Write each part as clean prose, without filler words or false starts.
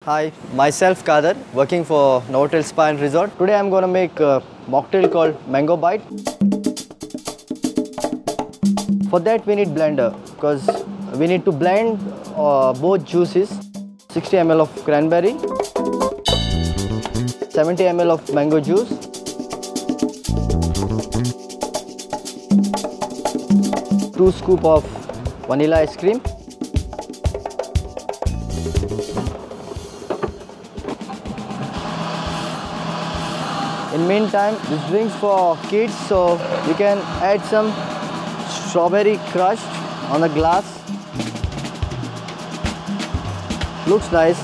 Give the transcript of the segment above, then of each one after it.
Hi, myself Kader, working for Novotel Spa and Resort. Today I'm gonna make a mocktail called Mango Bite. For that we need blender because we need to blend both juices. 60 ml of cranberry, 70 ml of mango juice, 2 scoops of vanilla ice cream, in meantime, this drink's for kids, so you can add some strawberry crushed on the glass. Looks nice.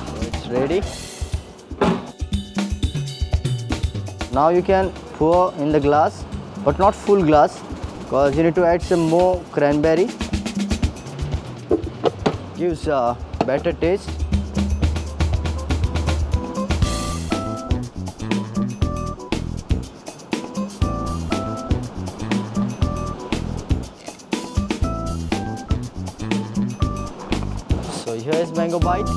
So it's ready. Now you can pour in the glass, but not full glass, because you need to add some more cranberry. Gives a better taste. So here is Mango Bite.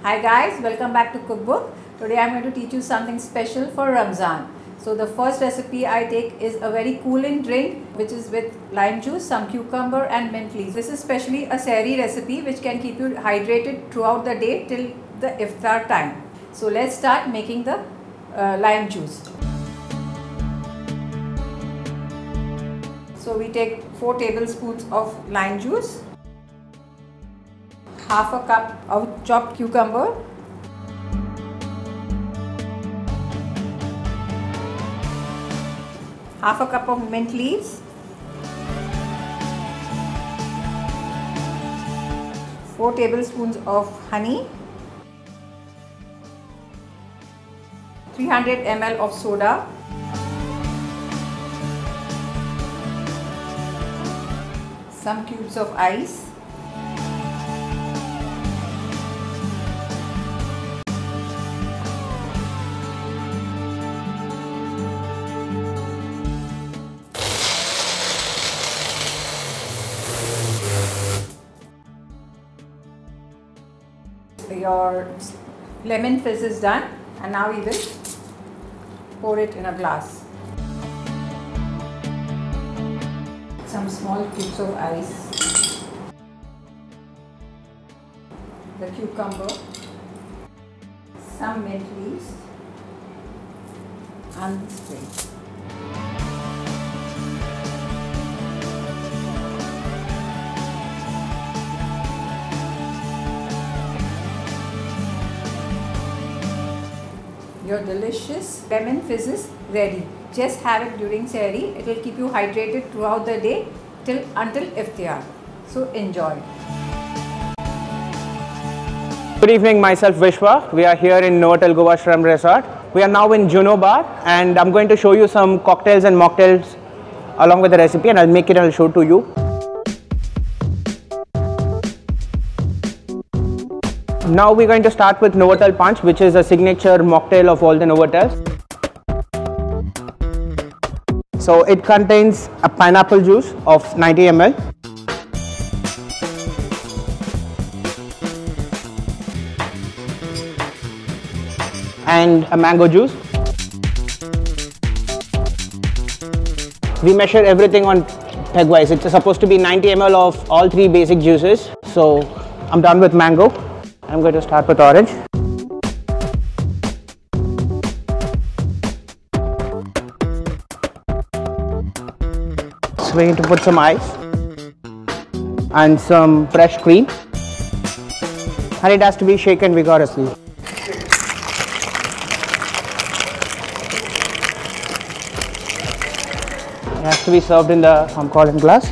Hi guys, welcome back to Cookbook. Today I am going to teach you something special for Ramzan. So the first recipe I take is a very cooling drink which is with lime juice, some cucumber and mint leaves. This is specially a sehri recipe which can keep you hydrated throughout the day till the iftar time. So let's start making the lime juice. So we take 4 tablespoons of lime juice, half a cup of chopped cucumber, half a cup of mint leaves, 4 tablespoons of honey, 300 ml of soda, some cubes of ice, your lemon fizz is done, and now we will pour it in a glass. Some small cubes of ice, the cucumber, some mint leaves and the spring. Your delicious lemon fizz is ready. Just have it during sehri. It will keep you hydrated throughout the day until iftar. So enjoy. Good evening, myself Vishwa. We are here in Novotel Punch Resort. We are now in Juno Bar, and I'm going to show you some cocktails and mocktails along with the recipe, and I'll make it and I'll show it to you. Now we're going to start with Novotel Punch, which is a signature mocktail of all the Novotels. So it contains a pineapple juice of 90 ml, and a mango juice. We measure everything on peg wise. It's supposed to be 90 ml of all 3 basic juices. So I'm done with mango. I'm going to start with orange. So we need to put some ice and some fresh cream, and it has to be shaken vigorously. It has to be served in the column glass.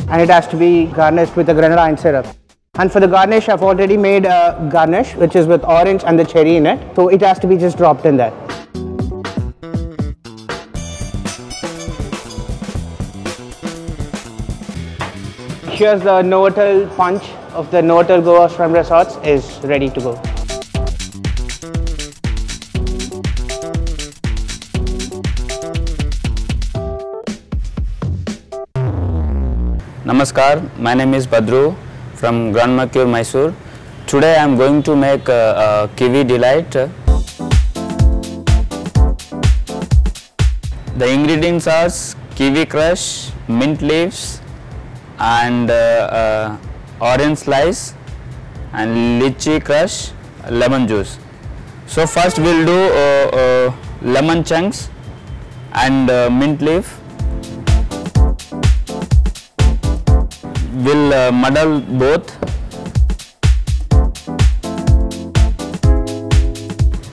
And it has to be garnished with a granada syrup. And for the garnish, I've already made a garnish which is with orange and the cherry in it. So it has to be just dropped in there. here's the Novotel Punch of the Novotel Goa Shram Resorts is ready to go. Namaskar, my name is Badru from Grand Mercure, Mysore. Today I am going to make a Kiwi Delight. The ingredients are kiwi crush, mint leaves and orange slice and lychee crush, lemon juice. So first we'll do lemon chunks and mint leaf. We'll muddle both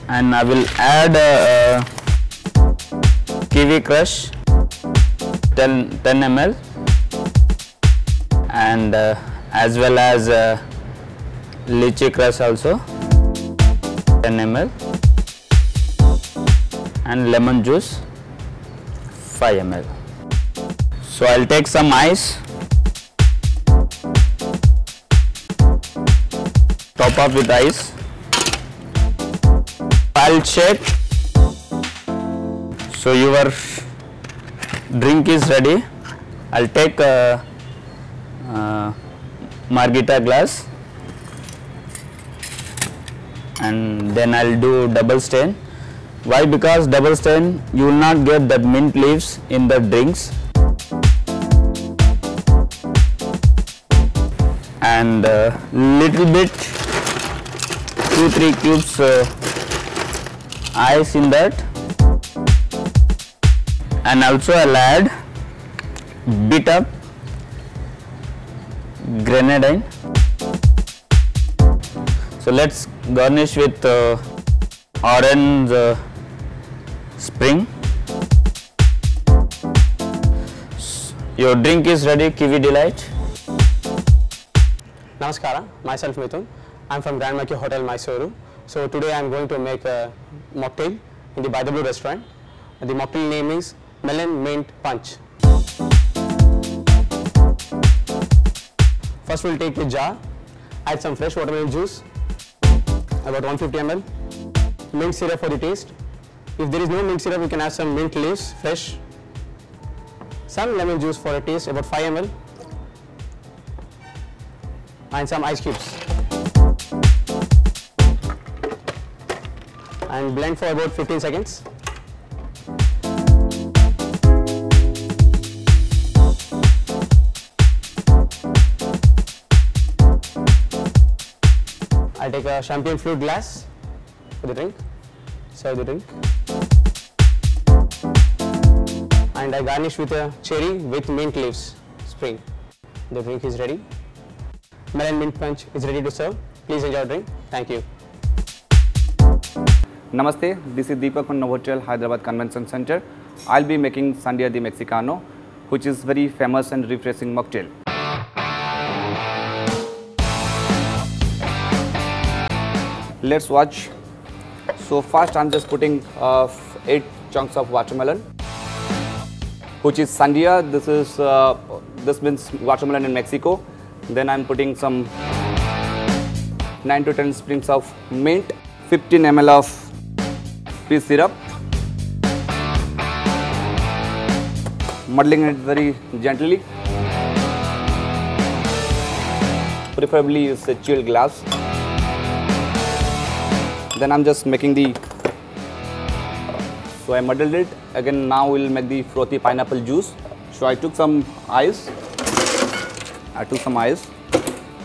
and I will add kiwi crush 10 ml and as well as lychee crush also 10 ml and lemon juice 5 ml. So I'll take some ice, top up with ice. I'll shake. So your drink is ready. I'll take a margarita glass and then I'll do double stain. Why? Because double stain you will not get that mint leaves in the drinks. And little bit 2-3 cubes ice in that, and also I'll add beat up grenadine. So let's garnish with orange spring. Your drink is ready, Kiwi Delight. Namaskara, myself Mithun. I'm from Grand Mercure Hotel, Mysuru. So today I'm going to make a mocktail in the By the Blue restaurant. The mocktail name is Melon Mint Punch. First we'll take a jar, add some fresh watermelon juice, about 150 ml, mint syrup for the taste. If there is no mint syrup, you can add some mint leaves, fresh, some lemon juice for a taste, about 5 ml, and some ice cubes. And blend for about 15 seconds. I'll take a champagne flute glass for the drink, serve the drink. And I garnish with a cherry with mint leaves, spring. The drink is ready. Melon Mint Punch is ready to serve. Please enjoy the drink. Thank you. Namaste, this is Deepak from Novotel Hyderabad Convention Center. I'll be making Sandia the Mexicano, which is very famous and refreshing mocktail. Let's watch. So first I'm just putting 8 chunks of watermelon, which is Sandia. This means watermelon in Mexico. Then I'm putting some 9 to 10 sprigs of mint, 15 ml of peach syrup, muddling it very gently. Preferably use a chilled glass. Then I'm just making so I muddled it. Again now we'll make the frothy pineapple juice. So I took some ice.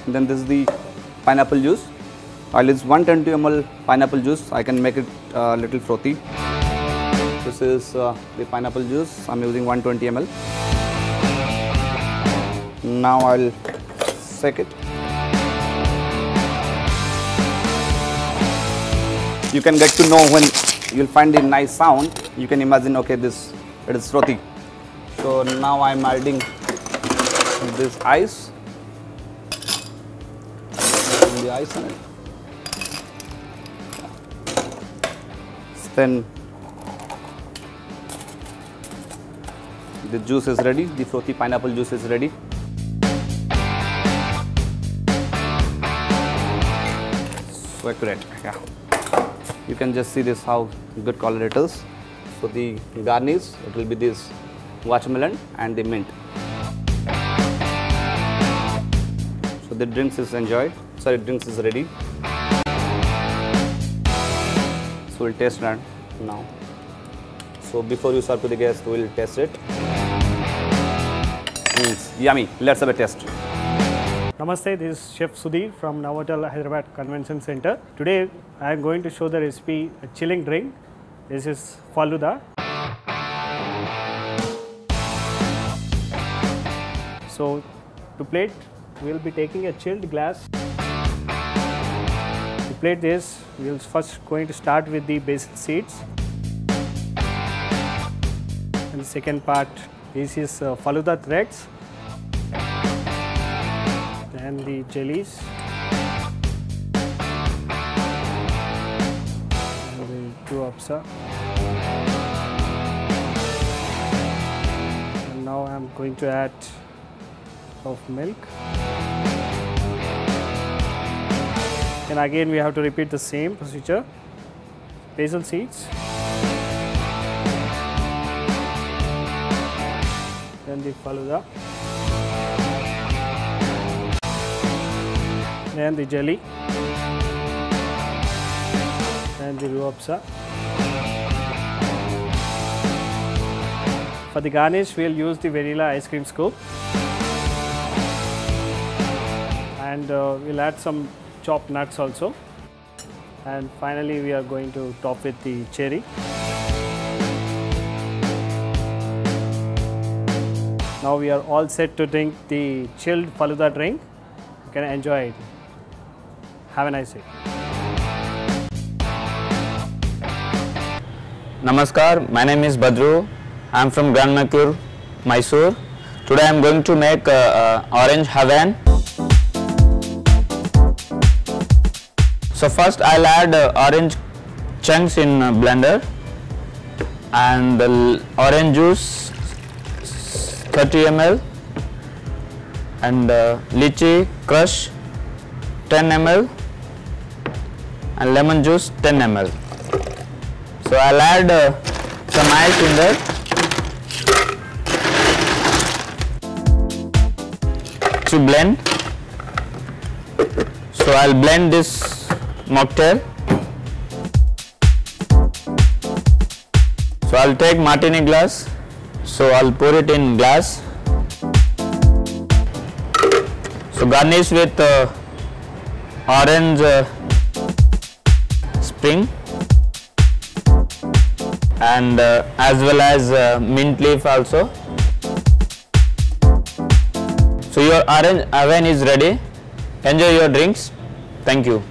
Then this is the pineapple juice. I'll use 120 ml pineapple juice. I can make it a little frothy. This is the pineapple juice. I'm using 120 ml. Now I'll shake it. You can get to know when you'll find the nice sound. You can imagine, okay, it is frothy. So now I'm adding this ice. The ice on it. Then the juice is ready, the frothy pineapple juice is ready. so accurate. Yeah, you can just see this how good color it is. So the garnish, it will be this watermelon and the mint. So the drinks is enjoyed. Sorry, drinks is ready. So we'll taste that now. So before you serve to the guests, we'll test it. It's yummy. Let's have a test. Namaste, this is Chef Sudhir from Novotel Hyderabad Convention Center. Today I am going to show the recipe a chilling drink. This is Faluda. So to plate, we will be taking a chilled glass. To plate this, we will first going to start with the basil seeds. And the second part, this is Faluda threads. And the jellies. And the ruafza. And now I am going to add of milk. And again we have to repeat the same procedure. Basil seeds. Then the Faluda. And the jelly. And the ruafza. For the garnish, we will use the vanilla ice cream scoop. And we'll add some chopped nuts also. And finally, we are going to top with the cherry. Now we are all set to drink the chilled Faluda drink. You can enjoy it. Have a nice day. Namaskar, my name is Badru. I am from Grand Mercure, Mysore. Today I am going to make orange Havan. So first I'll add orange chunks in blender and the orange juice 30 ml and lychee crush 10 ml and lemon juice 10 ml. So I'll add some ice in there. To blend. So I'll blend this mocktail. So I'll take martini glass. So I'll pour it in glass. So garnish with orange spring and as well as mint leaf also. So your orange Havan is ready. Enjoy your drinks. Thank you.